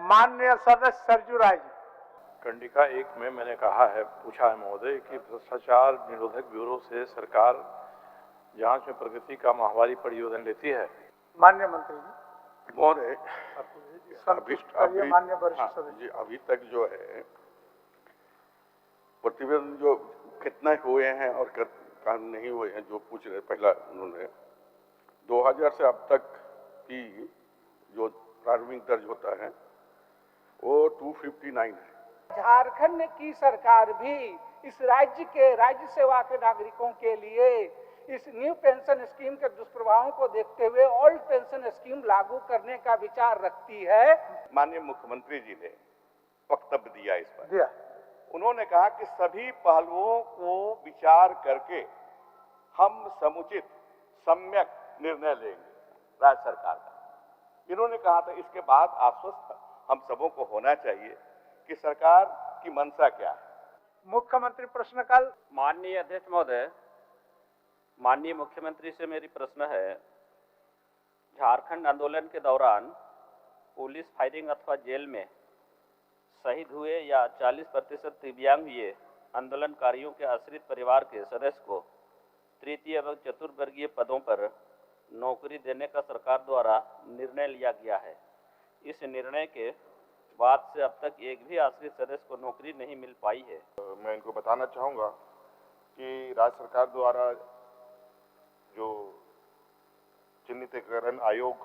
माननीय सदस्य सरजू राय जी। कंडिका 1 में मैंने कहा है, पूछा है महोदय कि भ्रष्टाचार निरोधक ब्यूरो से सरकार जांच में प्रगति का माहवारी परियोजना लेती है। माननीय मंत्री जी। महोदय, माननीय वरिष्ठ सदस्य, अभी तक जो है प्रतिवेदन जो कितने हुए हैं और कितने नहीं हुए हैं, जो पूछ रहे पहला उन्होंने 2000 से अब तक की जो प्रारंभिक दर्ज होता है वो 259 है। झारखंड की सरकार भी इस राज्य के राज्य सेवा के नागरिकों के लिए इस न्यू पेंशन स्कीम के दुष्प्रभावों को देखते हुए ओल्ड पेंशन स्कीम लागू करने का विचार रखती है। माननीय मुख्यमंत्री जी ने वक्तव्य दिया इस पर। दिया। उन्होंने कहा कि सभी पहलुओं को विचार करके हम समुचित सम्यक निर्णय लेंगे राज्य सरकार का। इन्होंने कहा था, इसके बाद आश्वस्त हम सबों को होना चाहिए कि सरकार की मंशा क्या है। मुख्यमंत्री प्रश्नकाल। माननीय अध्यक्ष महोदय, माननीय मुख्यमंत्री से मेरी प्रश्न है, झारखंड आंदोलन के दौरान पुलिस फायरिंग अथवा जेल में शहीद हुए या 40% दिव्यांग हुए आंदोलनकारियों के आश्रित परिवार के सदस्य को तृतीय एवं चतुर्वर्गीय पदों पर नौकरी देने का सरकार द्वारा निर्णय लिया गया है। इस निर्णय के बाद से अब तक एक भी आश्रित सदस्य को नौकरी नहीं मिल पाई है। मैं इनको बताना चाहूँगा कि राज्य सरकार द्वारा जो चिन्हितीकरण आयोग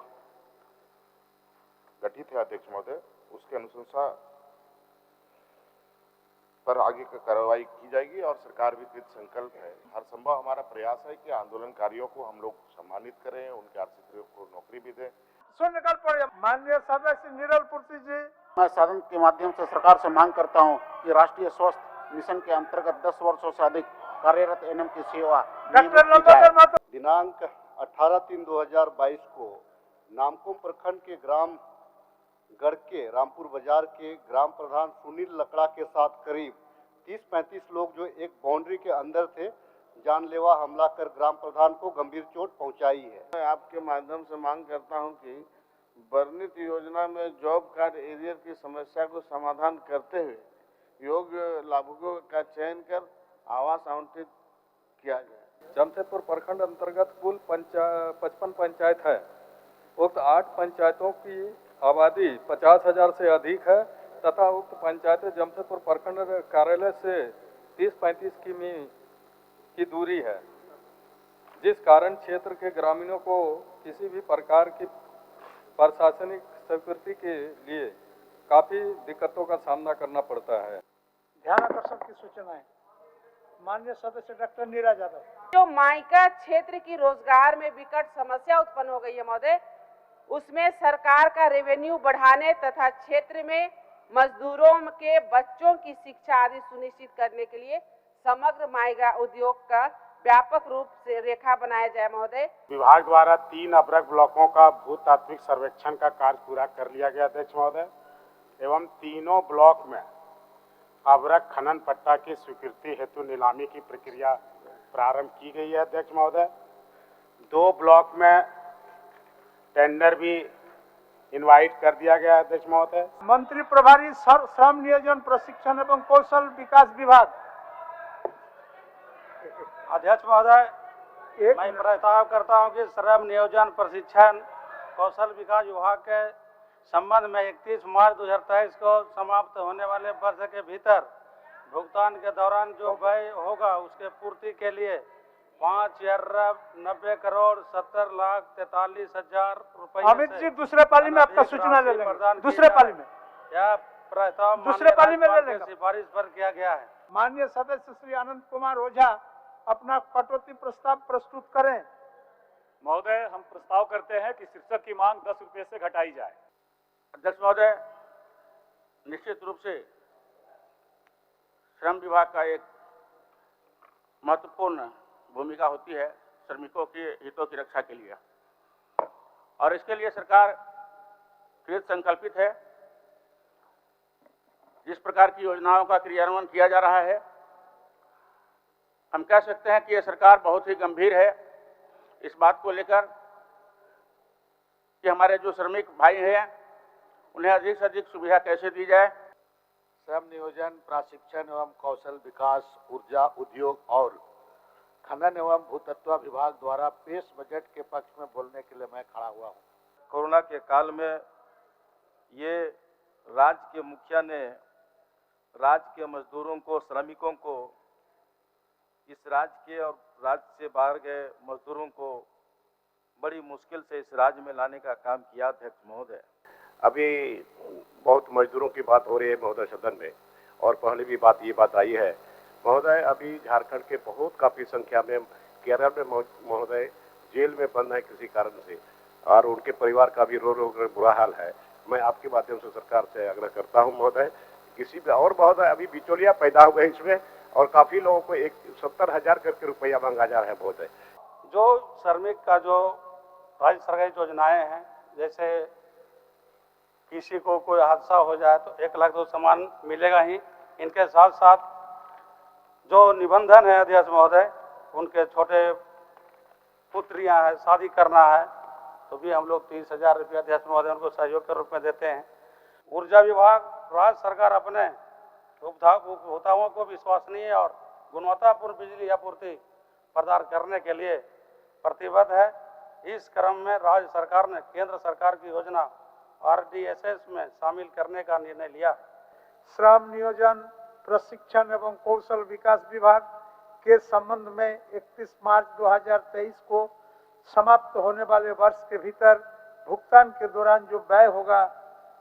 गठित है अध्यक्ष महोदय, उसके अनुशंसा पर आगे का कार्रवाई की जाएगी और सरकार भी कृत संकल्प है। हर संभव हमारा प्रयास है कि आंदोलनकारियों को हम लोग सम्मानित करें, उनके आश्रितों को नौकरी भी दें। शून्यकाल पर माननीय सदस्य नीरल पुर्ति जी। मैं सदन के माध्यम से सरकार से मांग करता हूं कि राष्ट्रीय स्वास्थ्य मिशन के अंतर्गत 10 वर्षों से अधिक कार्यरत एनएम की सेवा दिनांक 18/3/2022 को नामकुम प्रखंड के ग्राम गढ़ के रामपुर बाजार के ग्राम प्रधान सुनील लकड़ा के साथ करीब 30-35 लोग जो एक बाउंड्री के अंदर थे, जानलेवा हमला कर ग्राम प्रधान को गंभीर चोट पहुंचाई है। मैं आपके माध्यम से मांग करता हूं कि वर्णित योजना में जॉब कार्ड एरियर की समस्या को समाधान करते हुए योग्य लाभुकों का चयन कर आवास आवंटित किया जाए। जमशेदपुर प्रखंड अंतर्गत कुल 55 पंचायत है। उक्त 8 पंचायतों की आबादी 50,000 से अधिक है तथा उक्त पंचायतें जमशेदपुर प्रखंड कार्यालय से 30-35 किमी की दूरी है, जिस कारण क्षेत्र के ग्रामीणों को किसी भी प्रकार की प्रशासनिक स्वीकृति के लिए काफी दिक्कतों का सामना करना पड़ता है। ध्यान आकर्षण की सूचनाएं माननीय सदस्य डॉक्टर नीरा यादव। जो माइका क्षेत्र की रोजगार में विकट समस्या उत्पन्न हो गई है महोदय, उसमें सरकार का रेवेन्यू बढ़ाने तथा क्षेत्र में मजदूरों के बच्चों की शिक्षा आदि सुनिश्चित करने के लिए समग्र माइका उद्योग का व्यापक रूप से रेखा बनाया जाए महोदय। विभाग द्वारा 3 अभ्रक ब्लॉकों का भूतात्विक सर्वेक्षण का कार्य पूरा कर लिया गया अध्यक्ष महोदय, एवं तीनों ब्लॉक में अभ्रक खनन पट्टा की स्वीकृति हेतु नीलामी की प्रक्रिया प्रारंभ की गई है अध्यक्ष महोदय। 2 ब्लॉक में टेंडर भी इनवाइट कर दिया गया अध्यक्ष महोदय। मंत्री प्रभारी श्रम नियोजन प्रशिक्षण एवं कौशल विकास विभाग। अध्यक्ष महोदय, मैं प्रस्ताव करता हूं कि श्रम नियोजन प्रशिक्षण कौशल विकास विभाग के संबंध में 31 मार्च 2023 को समाप्त होने वाले वर्ष के भीतर भुगतान के दौरान जो व्यय होगा उसके पूर्ति के लिए 5,90,70,43,000 रुपये। अमित जी दूसरे पाली में आपका सूचना ले लेंगे। दूसरे पाली में यह प्रस्ताव दूसरे पाली में ले लेंगे। सिफारिश पर किया गया है। माननीय सदस्य श्री आनंद कुमार ओझा अपना कटौती प्रस्ताव प्रस्तुत करें। महोदय, हम प्रस्ताव करते हैं कि शिक्षक की मांग 10 रुपये से घटाई जाए। अध्यक्ष महोदय, निश्चित रूप से श्रम विभाग का एक महत्वपूर्ण भूमिका होती है श्रमिकों के हितों की रक्षा के लिए, और इसके लिए सरकार कृत संकल्पित है। जिस प्रकार की योजनाओं का क्रियान्वयन किया जा रहा है, हम कह सकते हैं कि यह सरकार बहुत ही गंभीर है इस बात को लेकर कि हमारे जो श्रमिक भाई हैं उन्हें अधिक से अधिक सुविधा कैसे दी जाए। श्रम नियोजन, प्रशिक्षण एवं कौशल विकास, ऊर्जा, उद्योग और खनन एवं भूतत्व विभाग द्वारा पेश बजट के पक्ष में बोलने के लिए मैं खड़ा हुआ हूँ। कोरोना के काल में ये राज्य के मुखिया ने राज्य के मजदूरों को, श्रमिकों को, इस राज्य के और राज्य से बाहर गए मजदूरों को बड़ी मुश्किल से इस राज्य में लाने का काम किया। अध्यक्ष महोदय, अभी बहुत मजदूरों की बात हो रही है महोदय सदन में, और पहले भी ये बात आई है महोदय। अभी झारखंड के बहुत काफ़ी संख्या में केरल में महोदय जेल में बंद है किसी कारण से, और उनके परिवार का भी रो कर बुरा हाल है। मैं आपके माध्यम से सरकार से आग्रह करता हूं महोदय, किसी भी और महोदय अभी बिचौलिया पैदा हुए इसमें, और काफ़ी लोगों को 70,000 करके रुपया मांगा जा रहा है महोदय। जो श्रमिक का जो राज्य सरकारी योजनाएं हैं, जैसे किसी को कोई हादसा हो जाए तो 1 लाख तो सामान मिलेगा ही। इनके साथ साथ जो निबंधन है अध्यक्ष महोदय, उनके छोटे पुत्रियां हैं, शादी करना है तो भी हम लोग 30,000 रुपया अध्यक्ष महोदय उनको सहयोग के रूप में देते हैं। ऊर्जा विभाग, राज्य सरकार अपने उपभोक्ताओं को विश्वसनीय और गुणवत्तापूर्ण बिजली आपूर्ति प्रदान करने के लिए प्रतिबद्ध है। इस क्रम में राज्य सरकार ने केंद्र सरकार की योजना RDSS में शामिल करने का निर्णय लिया। श्रम नियोजन, प्रशिक्षण एवं कौशल विकास विभाग के संबंध में 31 मार्च 2023 को समाप्त होने वाले वर्ष के भीतर भुगतान के दौरान जो व्यय होगा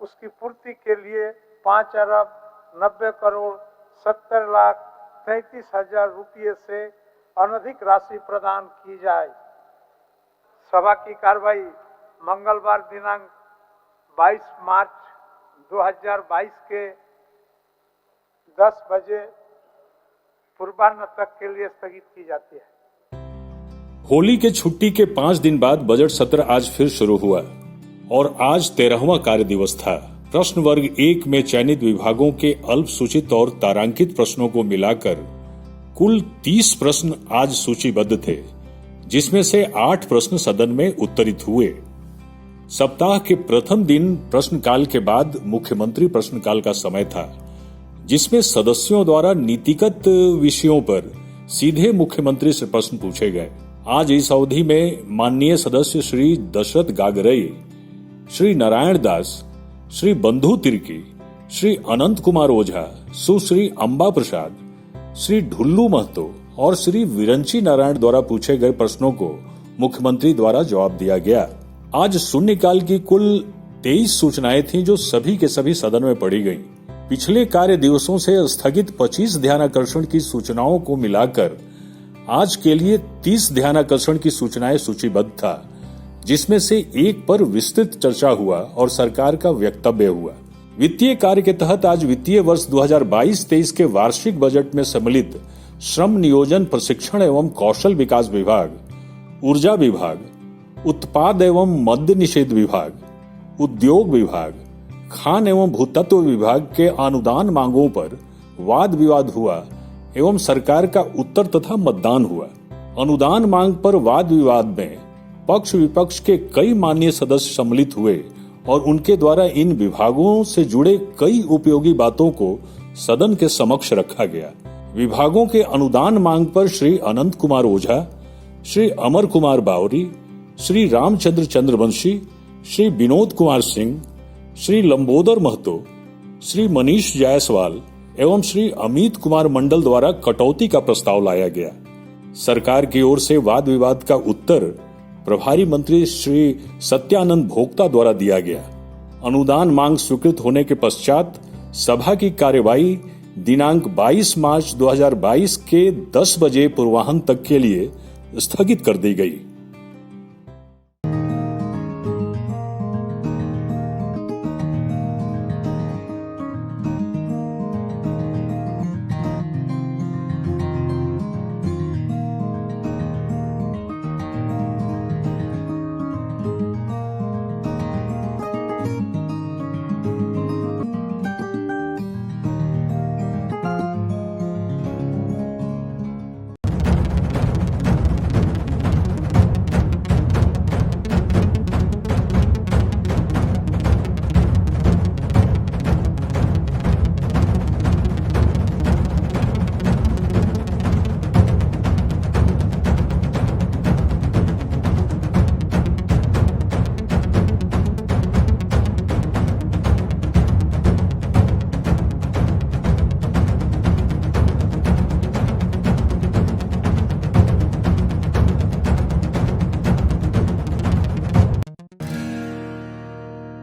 उसकी पूर्ति के लिए 5,90,70,33,000 रुपये से अनधिक राशि प्रदान की जाए। सभा की कार्रवाई मंगलवार दिनांक 22 मार्च 2022 के 10 बजे पूर्वाह्न तक के लिए स्थगित की जाती है। होली के छुट्टी के 5 दिन बाद बजट सत्र आज फिर शुरू हुआ और आज 13वां कार्य दिवस था। प्रश्न वर्ग 1 में चयनित विभागों के अल्पसूचित और तारांकित प्रश्नों को मिलाकर कुल 30 प्रश्न आज सूचीबद्ध थे, जिसमें से 8 प्रश्न सदन में उत्तरित हुए। सप्ताह के प्रथम दिन प्रश्नकाल के बाद मुख्यमंत्री प्रश्नकाल का समय था, जिसमें सदस्यों द्वारा नीतिगत विषयों पर सीधे मुख्यमंत्री से प्रश्न पूछे गए। आज इस अवधि में माननीय सदस्य श्री दशरथ गागरई, श्री नारायण दास, श्री बंधु तिर्की, श्री अनंत कुमार ओझा, सुश्री अंबा प्रसाद, श्री ढुल्लू महतो और श्री विरंची नारायण द्वारा पूछे गए प्रश्नों को मुख्यमंत्री द्वारा जवाब दिया गया। आज शून्यकाल की कुल 23 सूचनाएं थीं जो सभी के सभी सदन में पढ़ी गईं। पिछले कार्य दिवसों से स्थगित 25 ध्यानाकर्षण की सूचनाओं को मिलाकर आज के लिए 30 ध्यानाकर्षण की सूचनाएं सूचीबद्ध था, जिसमें से एक पर विस्तृत चर्चा हुआ और सरकार का वक्तव्य हुआ। वित्तीय कार्य के तहत आज वित्तीय वर्ष 2022-23 के वार्षिक बजट में सम्मिलित श्रम नियोजन, प्रशिक्षण एवं कौशल विकास विभाग, ऊर्जा विभाग, उत्पाद एवं मद्य निषेध विभाग, उद्योग विभाग, खान एवं भूतत्व विभाग के अनुदान मांगों पर वाद विवाद हुआ एवं सरकार का उत्तर तथा मतदान हुआ। अनुदान मांग पर वाद विवाद में पक्ष विपक्ष के कई माननीय सदस्य सम्मिलित हुए और उनके द्वारा इन विभागों से जुड़े कई उपयोगी बातों को सदन के समक्ष रखा गया। विभागों के अनुदान मांग पर श्री अनंत कुमार ओझा, श्री अमर कुमार बावरी, श्री रामचंद्र चंद्रवंशी, श्री विनोद कुमार सिंह, श्री लंबोदर महतो, श्री मनीष जायसवाल एवं श्री अमित कुमार मंडल द्वारा कटौती का प्रस्ताव लाया गया। सरकार की ओर से वाद विवाद का उत्तर प्रभारी मंत्री श्री सत्यानंद भोक्ता द्वारा दिया गया। अनुदान मांग स्वीकृत होने के पश्चात सभा की कार्यवाही दिनांक 22 मार्च 2022 के 10 बजे पूर्वाह्न तक के लिए स्थगित कर दी गई।